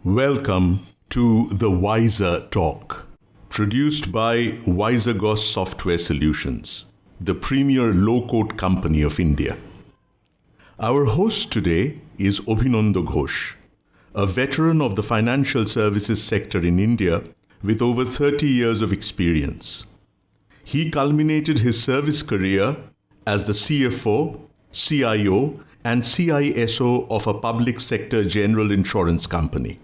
Welcome to the Wiser Talk, produced by Wiser Software Solutions, the premier low-code company of India. Our host today is Abhinanda Ghosh, a veteran of the financial services sector in India with over 30 years of experience. He culminated his service career as the CFO, CIO, and CISO of a public sector general insurance company.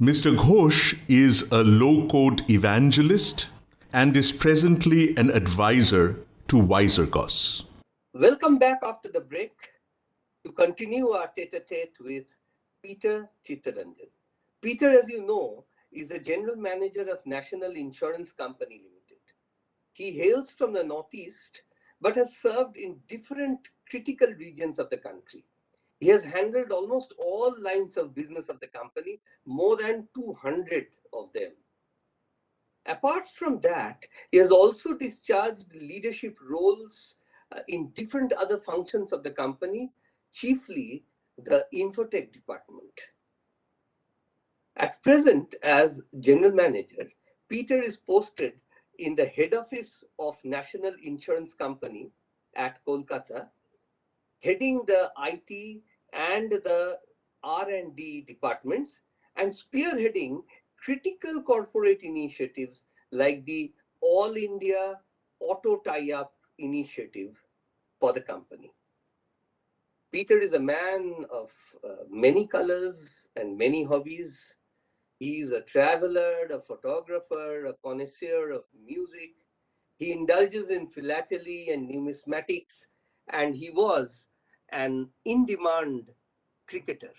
Mr. Ghosh is a low-code evangelist and is presently an advisor to WiserGos. Welcome back after the break to continue our tete-a-tete with Peter Chittaranjan. Peter, as you know, is the general manager of National Insurance Company Limited. He hails from the Northeast, but has served in different critical regions of the country. He has handled almost all lines of business of the company, more than 200 of them. Apart from that, he has also discharged leadership roles in different other functions of the company, chiefly the infotech department. At present, as general manager, Peter is posted in the head office of National Insurance Company at Kolkata, heading the IT and the R&D departments and spearheading critical corporate initiatives like the All India Auto Tie-up initiative for the company. Peter is a man of many colors and many hobbies. He is a traveler, a photographer, a connoisseur of music. He indulges in philately and numismatics, and he was an in-demand cricketer.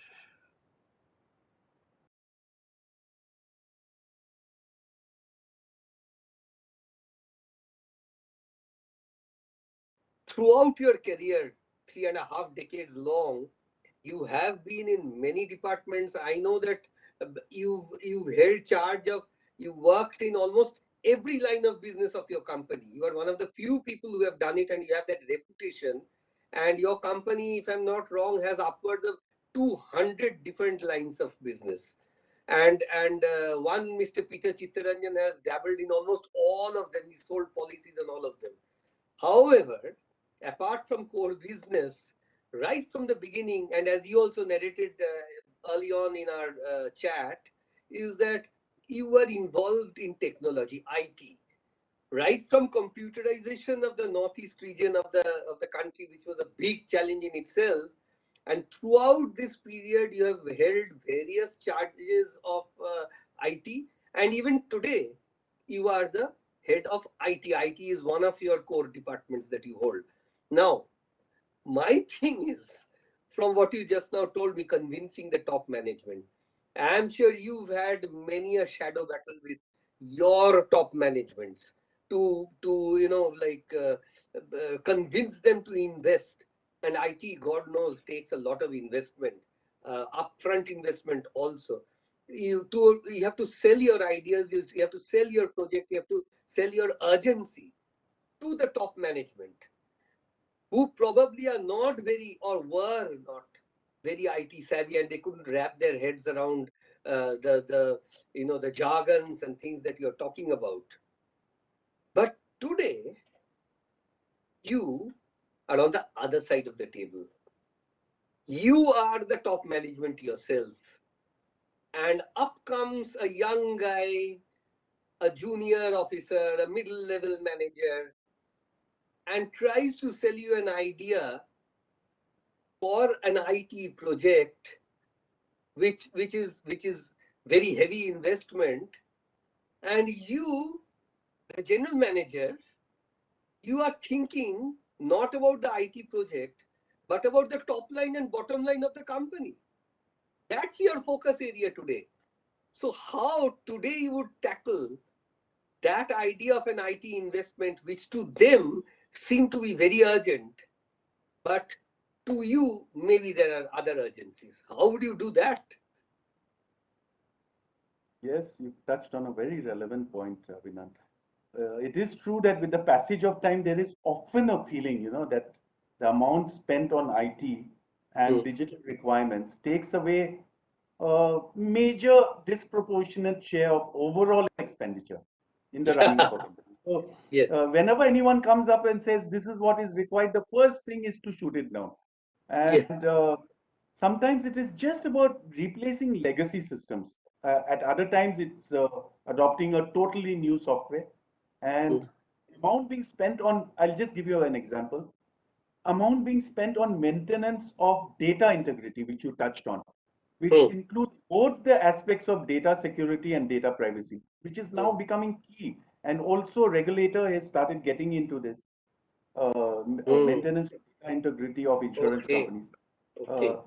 Throughout your career, 3.5 decades long, you have been in many departments. I know that you've held charge of, you worked in almost every line of business of your company. You are one of the few people who have done it, and you have that reputation. And your company, if I'm not wrong, has upwards of 200 different lines of business. And one Mr. Peter Chittaranjan has dabbled in almost all of them. He sold policies and all of them. However, apart from core business, right from the beginning, and as you also narrated early on in our chat, is that you were involved in technology, IT, right from computerization of the northeast region of the country, which was a big challenge in itself. And throughout this period, you have held various charges of IT, and even today, you are the head of IT. IT is one of your core departments that you hold. Now, my thing is, from what you just now told me, convincing the top management. I'm sure you've had many a shadow battle with your top managements to convince them to invest. And IT, God knows, takes a lot of investment, upfront investment also. You have to sell your ideas, you have to sell your project, you have to sell your urgency to the top management, who probably are not very, or were not very IT savvy, and they couldn't wrap their heads around the jargons and things that you're talking about. But today, you are on the other side of the table. You are the top management yourself, and up comes a young guy, a junior officer, a middle-level manager, and tries to sell you an idea for an IT project, which is very heavy investment, and you, the general manager, you are thinking not about the IT project, but about the top line and bottom line of the company. That's your focus area today. So how today you would tackle that idea of an IT investment, which to them seem to be very urgent, but to you, maybe there are other urgencies. How would you do that? Yes, you touched on a very relevant point, Vinand. It is true that with the passage of time, there is often a feeling, that the amount spent on IT and digital requirements takes away major disproportionate share of overall expenditure in the running of a company. So Yes. whenever anyone comes up and says this is what is required, the first thing is to shoot it down. Yes. And sometimes it is just about replacing legacy systems. At other times, it's adopting a totally new software. And amount being spent on, I'll just give you an example. Amount being spent on maintenance of data integrity, which you touched on, which Hmm. includes both the aspects of data security and data privacy, which is now Hmm. becoming key. And also, regulator has started getting into this Hmm. maintenance of data integrity of insurance Okay. companies. Uh, Okay.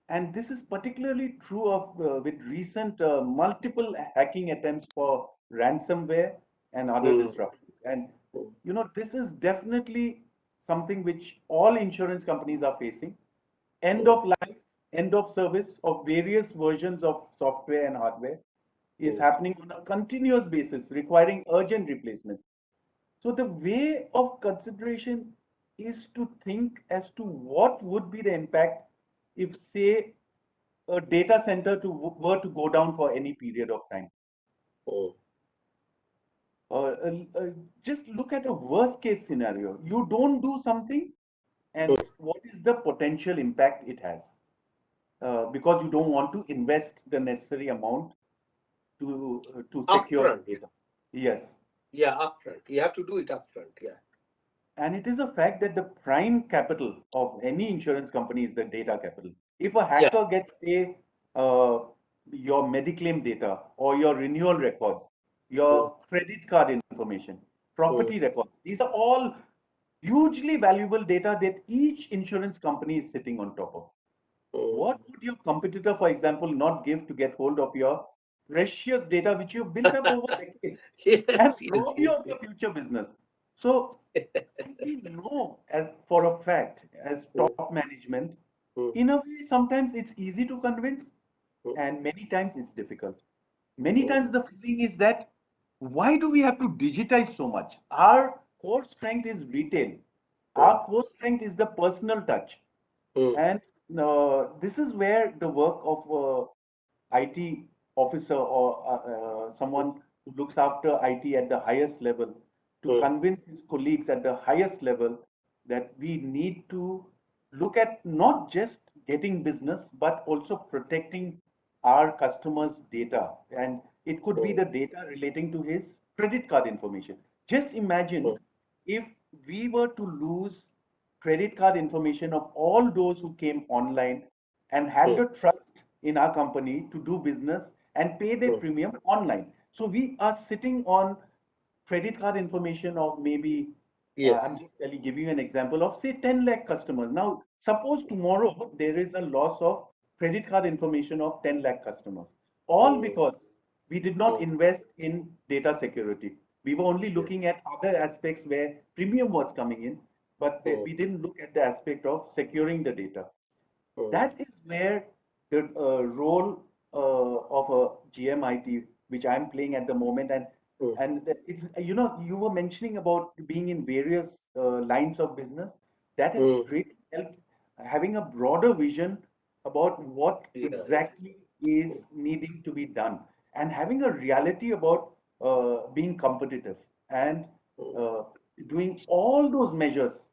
and this is particularly true of with recent multiple hacking attempts for ransomware and other Hmm. disruptions. And Hmm. this is definitely something which all insurance companies are facing. End Hmm. of life, end of service of various versions of software and hardware is Hmm. happening on a continuous basis, requiring urgent replacement. So the way of consideration is to think as to what would be the impact if, say, a data center were to go down for any period of time. Hmm. Uh, uh, uh, just look at a worst case scenario. You don't do something, Hmm. and what is the potential impact it has? Because you don't want to invest the necessary amount to secure your Upfront. data. Yes. Yeah, upfront. You have to do it upfront. Yeah. And it is a fact that the prime capital of any insurance company is the data capital. If a Yeah. hacker gets, say, uh, your Mediclaim data or your renewal records, Hmm. your credit card information, Hmm. property records, these are all hugely valuable data that each insurance company is sitting on top of. Hmm. What would your competitor, for example, not give to get hold of your precious data which you've built up over decades and Yes. Yes. rob you Yes. of your future business? So, and we know as for a fact, as Hmm. top management, Hmm. in a way, sometimes it's easy to convince, Hmm. and many times it's difficult. Many Hmm. times the feeling is that why do we have to digitize so much? Our core strength is retail. Hmm. Our core strength is the personal touch. Hmm. And this is where the work of IT officer or someone who looks after IT at the highest level to Hmm. convince his colleagues at the highest level that we need to look at not just getting business, but also protecting our customers' data. And it could be Hmm. the data relating to his credit card information. Just Hmm. imagine if we were to lose credit card information of all those who came online and had Hmm. the trust in our company to do business and pay their Hmm. premium online. So we are sitting on credit card information of maybe, I'm Yes. just telling, give you an example of say 10 lakh customers. Now, suppose tomorrow there is a loss of credit card information of 10 lakh customers, all Hmm. because we did not Hmm. invest in data security. We were only Yes. looking at other aspects where premium was coming in, but Hmm. we didn't look at the aspect of securing the data. Hmm. That is where the role of a GMIT, which I'm playing at the moment, Hmm. and it's you were mentioning about being in various lines of business. That has Hmm. greatly helped having a broader vision about what Yeah. Yes. exactly is needing to be done, and having a reality about being competitive and Hmm. uh, doing all those measures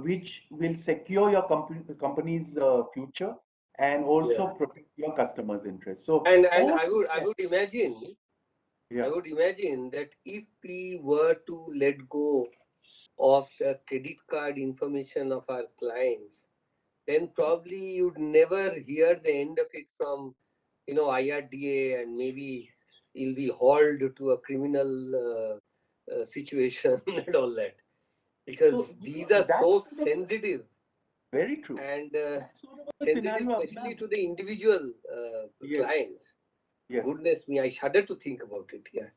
which will secure your company's future and Yeah. also protect your customers' interests. So And all I these would I steps, would imagine yeah. I would imagine that if we were to let go of the credit card information of our clients, then probably you'd never hear the end of it from, IRDA, and maybe you'll be hauled to a criminal situation and all that, So because these are so that's sort of sensitive very true. and That's sort of a sensitive, scenario, especially Abhinand. to the individual Yes, client. yes. Goodness me, I shudder to think about it. Yeah.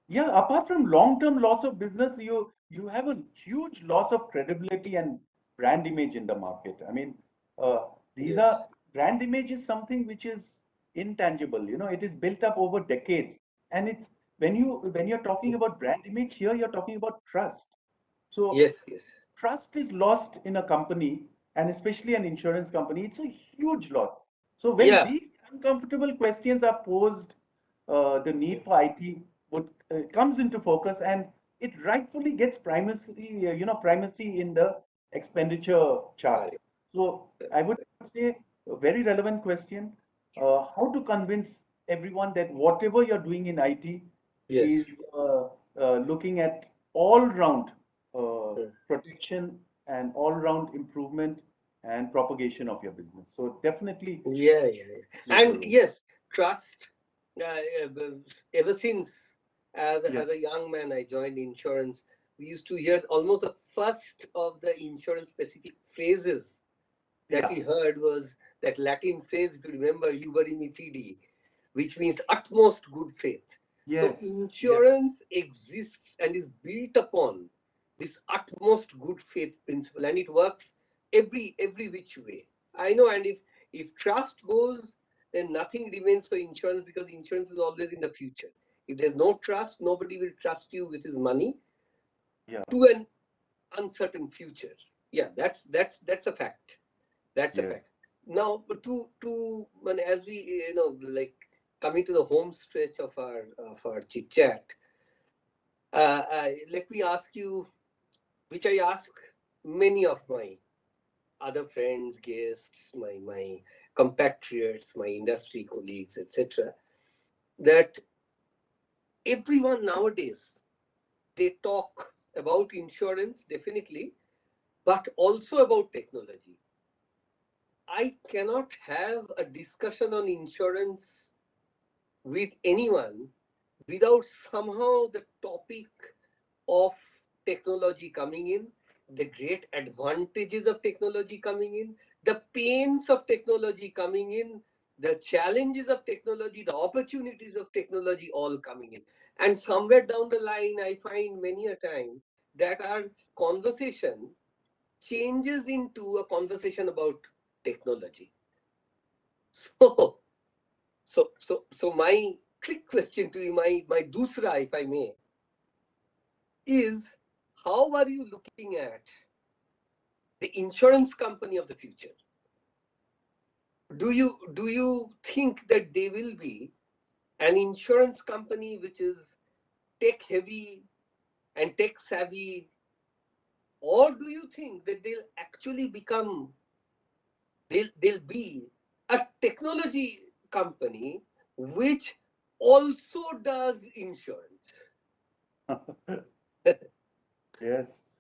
Yeah, apart from long-term loss of business, you have a huge loss of credibility and brand image in the market. I mean, uh, these are Yes. brand image is something which is intangible. It is built up over decades, and it's when you're talking about brand image here, you're talking about trust. So Yes. Yes. trust is lost in a company, and especially an insurance company. It's a huge loss. So when Yeah. these uncomfortable questions are posed, the need for IT comes into focus, and it rightfully gets primacy in the expenditure chart. Correct. So I would say a very relevant question: how to convince everyone that whatever you're doing in IT Yes. is looking at all-round Mm. protection and all-round improvement and propagation of your business. So definitely Yeah, yeah, yeah. plays a And role. yes, trust. Ever since, Yes. as a young man, I joined insurance. We used to hear almost the first of the insurance specific phrases that Yeah. we heard was that Latin phrase, if you remember, "Uberimi fidi," which means utmost good faith. So Yes. Yes. insurance exists and is built upon this utmost good faith principle, and it works every which way. I know, and if trust goes, then nothing remains for insurance, because insurance is always in the future. If there's no trust, nobody will trust you with his money Yeah. to an uncertain future. Yeah, that's a fact. That's a fact. Yes. Now, but when, as we, like, coming to the home stretch of our chit chat, let me ask you, which I ask many of my other friends, guests, my compatriots, my industry colleagues, etc., that everyone nowadays, they talk about insurance definitely, but also about technology. I cannot have a discussion on insurance with anyone without somehow the topic of technology coming in, the great advantages of technology coming in, the pains of technology coming in, the challenges of technology, the opportunities of technology all coming in. And somewhere down the line, I find many a time that our conversation changes into a conversation about technology. So, so my trick question to you, my dusra, if I may, is how are you looking at the insurance company of the future? Do you think that they will be an insurance company which is tech heavy and tech savvy, or do you think that they'll be a technology company which also does insurance? Yes.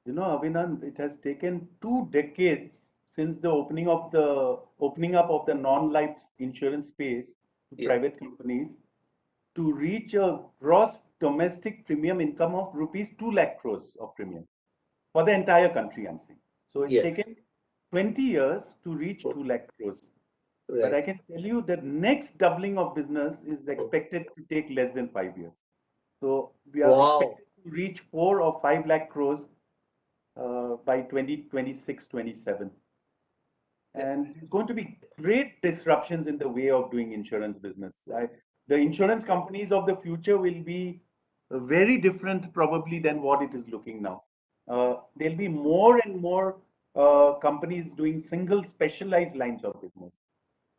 Abhinand, it has taken 2 decades since the opening up of the non-life insurance space to Yes, private companies to reach a gross domestic premium income of rupees 2 lakh crores of premium for the entire country, I'm saying. So it's yes, taken 20 years to reach 2 lakh crores. But I right. can tell you that next doubling of business is expected to take less than 5 years. So we are Wow. expected to reach 4 or 5 lakh crores by 2026, 27. And there's going to be great disruptions in the way of doing insurance business. The insurance companies of the future will be very different probably than what it is looking now. There'll be more and more companies doing single specialized lines of business.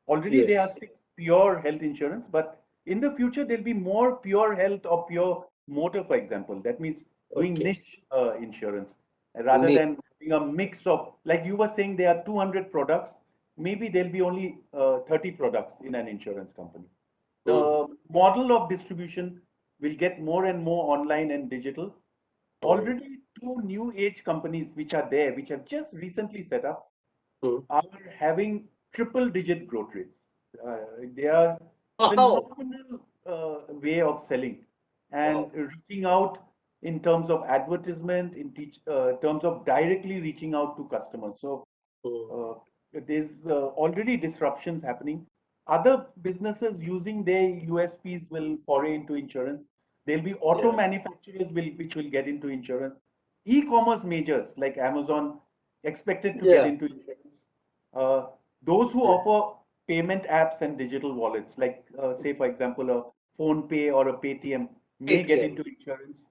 Already there are Yes. 6 pure health insurance, but in the future there'll be more pure health or pure motor, for example. That means doing Okay. niche insurance rather Neat. than having a mix of, like you were saying, there are 200 products. Maybe there'll be only 30 products in an insurance company. Mm, The model of distribution will get more and more online and digital. mm, Already two new age companies which are there, which have just recently set up, mm. are having triple digit growth rates. They are Wow. phenomenal way of selling and Wow. reaching out in terms of advertisement, in terms of directly reaching out to customers. So Mm, uh, there's already disruptions happening. Other businesses using their USPs will foray into insurance. There'll be auto yeah. manufacturers which will get into insurance. E-commerce majors like Amazon expected to get Yeah. into insurance. Uh, those who Yeah. offer payment apps and digital wallets, like say for example a phone pay or a Paytm, may get ATM. into insurance.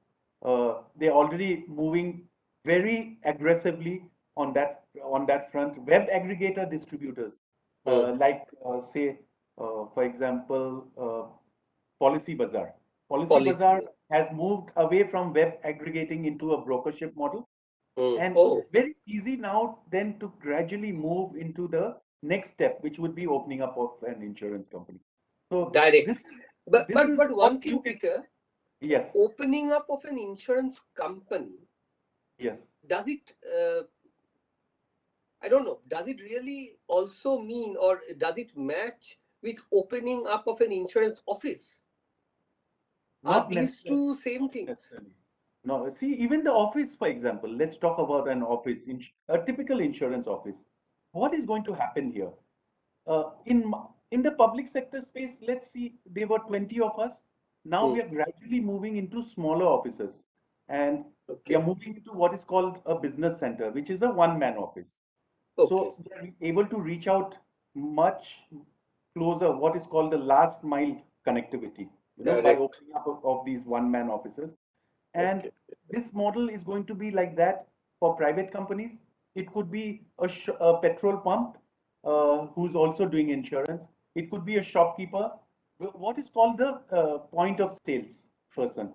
They're already moving very aggressively on that front. Web aggregator distributors Say, for example, Policy Bazaar. Policy Policy. Bazaar has moved away from web aggregating into a brokership model. And Oh, it's very easy now then to gradually move into the next step, which would be opening up of an insurance company. So direct. this But this but is but what one you thing, can. Peter, Yes, opening up of an insurance company, yes. does it? I don't know. Does it really also mean, or does it match with opening up of an insurance office? Are Not these necessarily. two same Not things? necessarily. No, see, even the office, for example, let's talk about an office, a typical insurance office. What is going to happen here? In the public sector space, let's see, there were 20 of us. Now Hmm. we are gradually moving into smaller offices, and we are Okay. moving into what is called a business center, which is a one-man office. Okay. So we are able to reach out much closer, what is called the last mile connectivity, by Correct. opening up of these one-man offices. And Okay. this model is going to be like that for private companies. It could be a petrol pump who's also doing insurance. It could be a shopkeeper, what is called the point of sales person.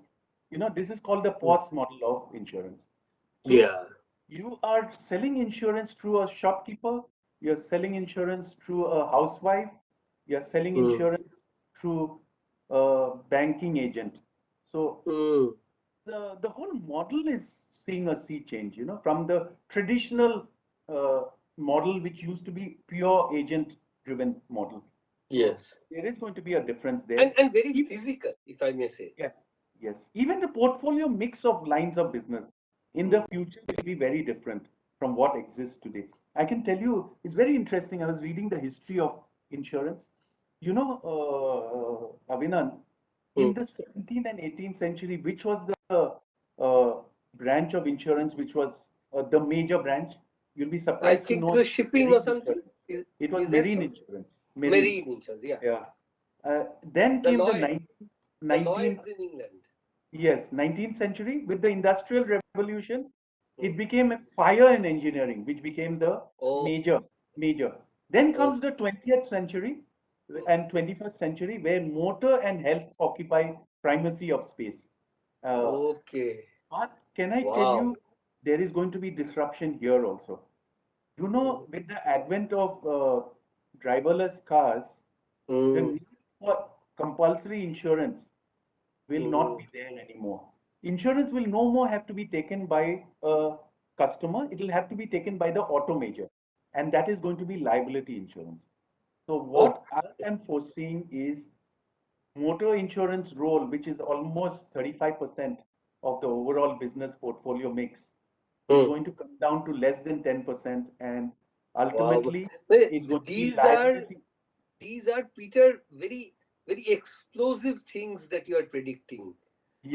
This is called the Hmm. POS model of insurance. So Yeah. you are selling insurance through a shopkeeper, you're selling insurance through a housewife, you're selling Hmm. insurance through a banking agent. So Hmm. the whole model is seeing a sea change, from the traditional uh, model which used to be pure agent driven model. So Yes. there is going to be a difference there. And very If physical, if I may say. Yes, yes. Even the portfolio mix of lines of business in the Hmm. future will be very different from what exists today. I can tell you, it's very interesting. I was reading the history of insurance. Avinan, Hmm. in the 17th and 18th century, which was the branch of insurance which was the major branch? You'll be I surprised to think know it was shipping or marine something. insurance. It was Is that marine so? insurance. Marine. Marine insurance, yeah. Yeah. Then The came the Lloyds, 19th, the 19th Lloyds in England. Yes, 19th century with the Industrial Revolution, Hmm. it became fire and engineering, which became the Oh, major. Then oh. comes the 20th century Hmm. and 21st century, where motor and health occupy primacy of space. Uh, Okay. but can I tell Wow. you, there is going to be disruption here also. Hmm. With the advent of driverless cars, the Hmm. need for compulsory insurance will not Hmm. be there anymore. Insurance will no more have to be taken by a customer, it will have to be taken by the auto major, and that is going to be liability insurance. So, Oh. what I am foreseeing is motor insurance role, which is almost 35% of the overall business portfolio mix, is Hmm. going to come down to less than 10%, and Wow. ultimately Well, is going to be These are liability. these are Peter very explosive things that you are predicting.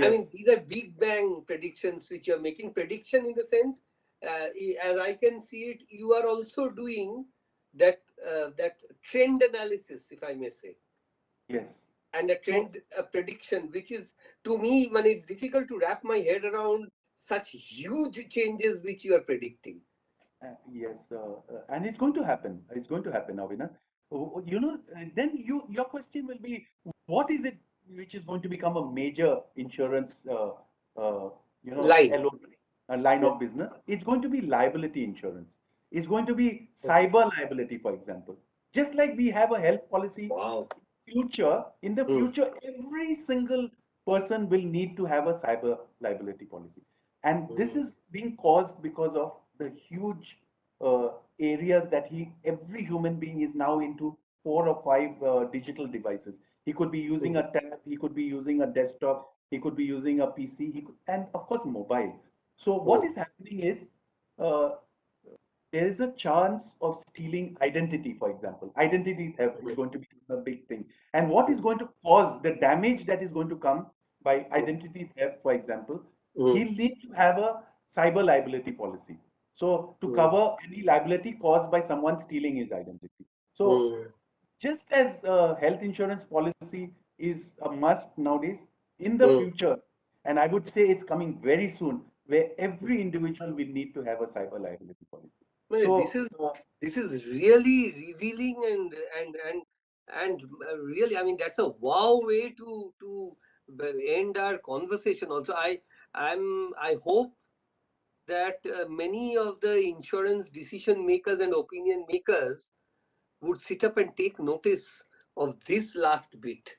I mean, Yes, these are big bang predictions which you're making. Prediction in the sense, as I can see it, you are also doing that trend analysis, if I may say, yes. and a So trend prediction, which is to me, when it's difficult to wrap my head around such huge changes which you are predicting. Yes, and it's going to happen. It's going to happen, Avina. Then your question will be, what is it which is going to become a major insurance, Line. LOB, a line Yeah. of business? It's going to be liability insurance. It's going to be cyber liability, for example. Just like we have a health policy, Wow. in the Hmm. future, every single person will need to have a cyber liability policy. And this Hmm. is being caused because of the huge uh, areas that every human being is now into 4 or 5 digital devices. He could be using Hmm. a tab, he could be using a desktop, he could be using a PC, and of course, mobile. So, what Hmm. is happening is uh, there is a chance of stealing identity, for example. Identity theft is going to become a big thing. And what is Hmm. going to cause the damage that is going to come by Hmm. identity theft, for example, Hmm. he'll need to have a cyber liability policy. So, to Hmm. cover any liability caused by someone stealing his identity. So, Hmm. just as health insurance policy is a must nowadays, in the Hmm. future, and I would say it's coming very soon, where every individual will need to have a cyber liability policy. Well, So this is really revealing and really, I mean, that's a wow way to end our conversation. Also, I hope that many of the insurance decision makers and opinion makers would sit up and take notice of this last bit.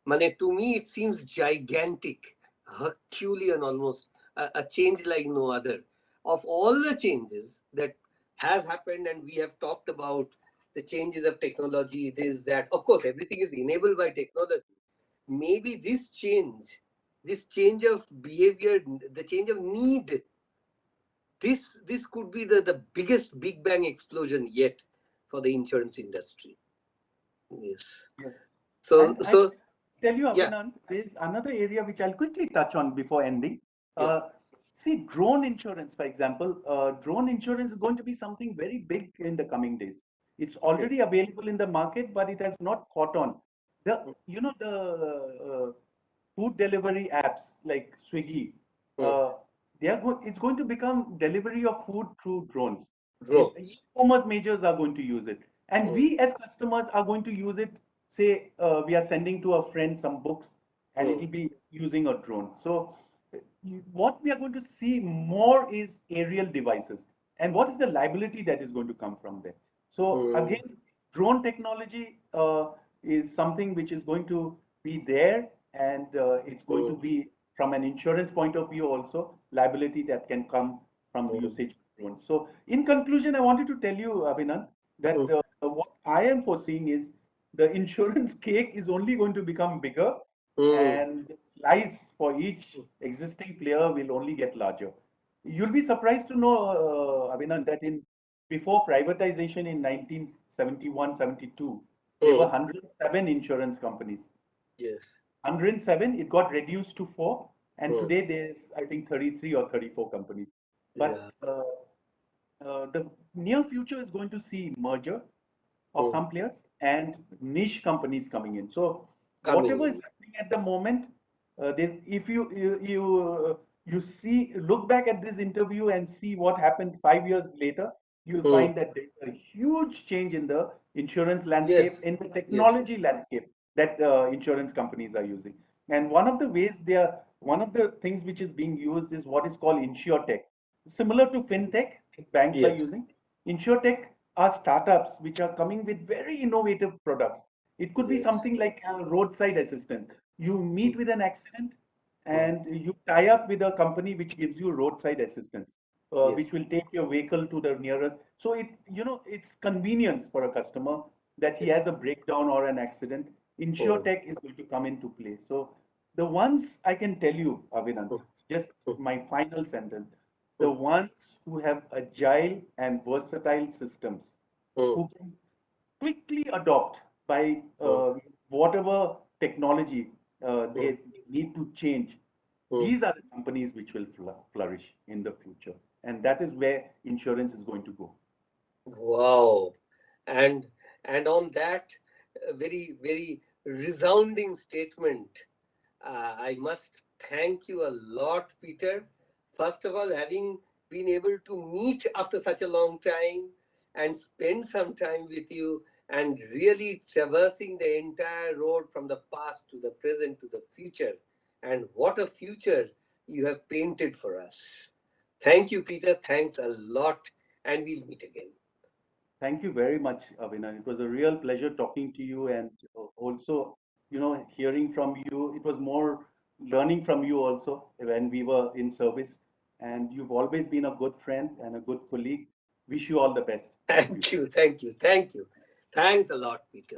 Mane, to me, it seems gigantic, Herculean almost, a change like no other. Of all the changes that has happened, and we have talked about the changes of technology, this, that, of course, everything is enabled by technology. Maybe this change of behavior, the change of need, this could be the biggest Big Bang explosion yet for the insurance industry. Yes. yes, So, and I so tell you, yeah. Abhinand, there's another area which I'll quickly touch on before ending. Yeah. See, drone insurance, for example, drone insurance is going to be something very big in the coming days. It's Yeah. already available in the market, but it has not caught on. The food delivery apps like Swiggy, Hmm. uh, it's going to become delivery of food through drones. Drones. E-commerce majors are going to use it, and Hmm. we as customers are going to use it. Say we are sending to a friend some books, and Hmm. it will be using a drone. So what we are going to see more is aerial devices, and what is the liability that is going to come from there. So Hmm. again, drone technology is something which is going to be there, and it's going Hmm. to be from an insurance point of view also liability that can come from the Hmm. usage of drones. So in conclusion, I wanted to tell you, Abhinand, that Hmm. what I am foreseeing is the insurance cake is only going to become bigger, Hmm. and the slice for each existing player will only get larger. You'll be surprised to know, Abhinand, that in before privatization in 1971, 72, there were Hmm. 107 insurance companies. Yes. 107, it got reduced to four, and Hmm. today there's, I think, 33 or 34 companies. Yeah. But the near future is going to see merger of Hmm. some players and niche companies coming in. So Coming whatever is in. happening at the moment, if you see look back at this interview and see what happened 5 years later, you'll Hmm. find that there's a huge change in the insurance landscape, Yes. in the Yes. technology landscape that insurance companies are using. And one of the ways they are, one of the things which is being used is what is called insurtech, similar to fintech that banks are Yes. using. Insurtech are startups which are coming with very innovative products. It could be Yes. something like a roadside assistant. You Hmm. meet with an accident Hmm. and you tie up with a company which gives you roadside assistance, Yes. which will take your vehicle to the nearest. So it's convenience for a customer that he Yes. has a breakdown or an accident. Hmm. Insurtech is going to come into play. So the ones I can tell you, Avinant, Hmm. just Hmm. my final sentence, the Hmm. ones who have agile and versatile systems, Hmm. who can quickly adopt by Hmm. whatever technology Hmm. they need to change. Hmm. These are the companies which will flourish in the future. And that is where insurance is going to go. Wow. And on that very resounding statement, I must thank you a lot, Peter. First of all, having been able to meet after such a long time and spend some time with you and really traversing the entire road from the past to the present to the future. And what a future you have painted for us. Thank you, Peter. Thanks a lot. And we'll meet again. Thank you very much, Avinan. It was a real pleasure talking to you, and also, hearing from you. It was more learning from you also when we were in service. And you've always been a good friend and a good colleague. Wish you all the best. Thank you. Thank you. Thank you. Thank you. Thanks a lot, Peter.